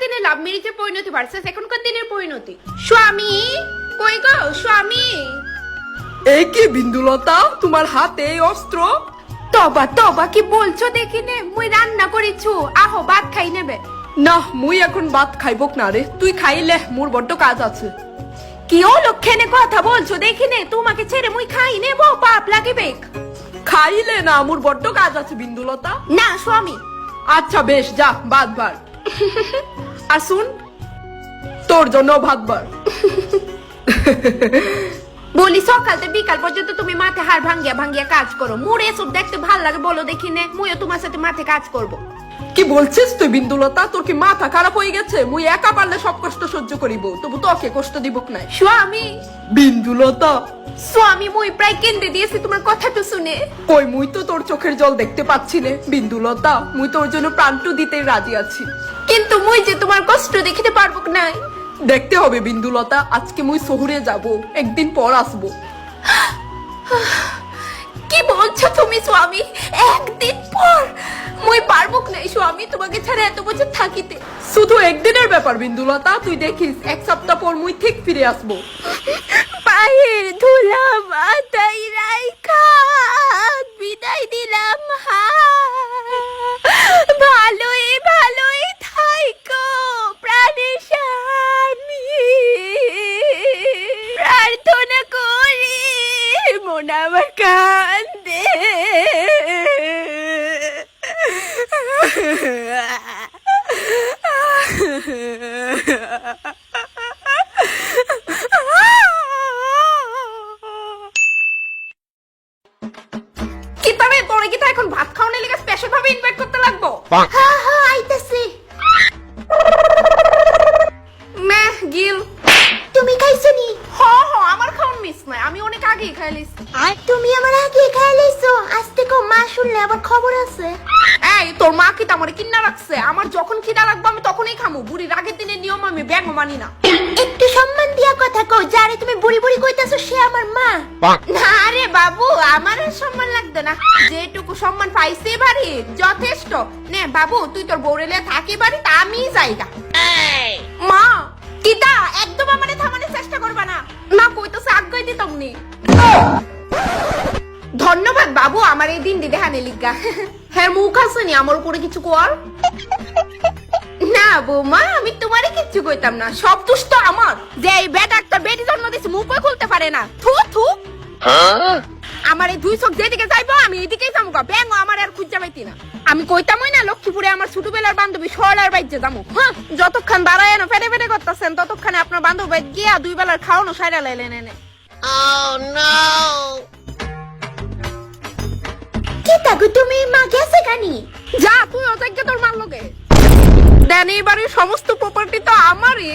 দিনে লাভ ম্যারেজের পরিণতি ভার্সেস এখনকার দিনের পরিণতি। স্বামী কই গো স্বামী? এই কি বিন্দুলতা, তোমার হাতে এই অস্ত্র? তবা তবা কি বলছো দেখি নে, মুই রান্না করিছু, আহো ভাত খাই নেবে। না, মুই এখন ভাত খাইবক না রে, তুই খাইলে মোর বড্ড কাজ আছে। কি ও লক্ষণে কথা বলছো দেখি নে, তোমাকে ছেড়ে মুই খাই নেব, পাপ লাগিবে। খাইলে না, মোর বড্ড কাজ আছে বিন্দুলতা। না স্বামী। আচ্ছা বেশ, যা ভাত বার। আর শুন, তোর জন্য ভাত বার। বলি সকাল থেকে বিকাল পর্যন্ত তুমি মাঠে হাড় ভাঙ্গিয়া ভাঙ্গিয়া কাজ করো, মোর এসব দেখতে ভাল লাগে বলো দেখি নে, মুইও তোমার সাথে মাঠে কাজ করব। কি বলছিস তুই বিন্দুলতা? তোর কি মাথা খারাপ হয়ে গেছে? মুই একা পারলে সব কষ্ট সহ্য করিব, তবু তোকে কষ্ট দিবক নাই। স্বামী বিন্দুলতা, স্বামী মুই প্রায় কেন্দ্রে দিয়েছি তোমার কথাটা শুনে। কই, মুই তো তোর চোখের জল দেখতে পাচ্ছি না বিন্দুলতা। মুই তোর জন্য প্রাণটু দিতে রাজি আছি, কিন্তু মুই যে তোমার কষ্ট দেখিতে পারবো নাই। দেখতে হবে বিন্দুলতা। আজকে মুই শহরে যাব, একদিন পর আসবো। কি বলছো তুমি স্বামী? একদিন পর? মুই পারবো নাই স্বামী তোমাকে ছাড়া এত বছর থাকিতে। শুধু একদিনের ব্যাপার বিন্দুলতা, তুই দেখিস এক সপ্তাহ পর মুই ঠিক ফিরে আসবো। পায়ের ধুলা মাথায় রাইখা বিদায় দিলাম, ভালোই ভালোই থাইকো প্রাণের স্বামী, প্রার্থনা করি মন আমার কান্দে। কিভাবে তোরে কি এখন ভাত খাওয়ানোর লিগে স্পেশাল ভাবে ইনভাইট করতে লাগবো? হ্যাঁ হ্যাঁ আইতাছি। মে গিল তুমি খাইছো নি? হ্যাঁ হ্যাঁ, আমার খাওন মিস নাই, আমি অনেক আগেই খাই লইছি। আর তুমি আমার আগে খাই লইছো? আজ থেকে মা শুনলে আবার খবর আছে। এই তোর মা কি আমারে কিন্না রাখছে? আমার যখন খিদা লাগবে আমি তখনই খামু, বুড়ির আগের দিনের নিয়ম আমি ব্যাঙ মানি না। একটু সম্মান দিয়া কথা কও, যারে তুমি বুড়ি বুড়ি কইতাছো সে আমার মা। না রে বাবু, আমার আর সম্মান লাগবে না, যেটুকু সম্মান পাইছে বাড়ি যথেষ্ট। নে বাবু, তুই তোর বউরেলে থাকি বাড়ি, তা আমিই যাইগা। মা কিতা একদম আমারে থামানোর চেষ্টা করবা না, না কইতাছে আজ্ঞাই দিতাম নি। ধন্যবাদ বাবু আমার এই দিন দিদে হানে লিগা। হ্যাঁ মুখ আছে নি আমার উপরে কিছু কর? না বৌমা, আমি তোমারে কিচ্ছু কইতাম না, সব দোষ তো আমার, যে এই বেটা একটা বেটি জন্ম দিছে মুখই খুলতে পারে না। থু থু, আমার এই দুই চোখ যেদিকে যাইবো আমি এদিকেই যাবো, ব্যাঙ আমার আর খুঁজা পাইতি না। আমি কইতামই না লক্ষ্মীপুরে আমার ছোটবেলার বান্ধবী সরলার বাইরে যাবো। হ্যাঁ, যতক্ষণ দাঁড়ায় না ফেটে ফেটে করতেছেন ততক্ষণে আপনার বান্ধব বাইর গিয়া 2 বেলার খাওয়ানো সাইরা লাইলেন এনে। কি তাগো তুমি মা গেছে কানি? যা তুই অযোগ্য, তোর মার লগে দেন, এই বাড়ির সমস্ত প্রপার্টি তো আমারই।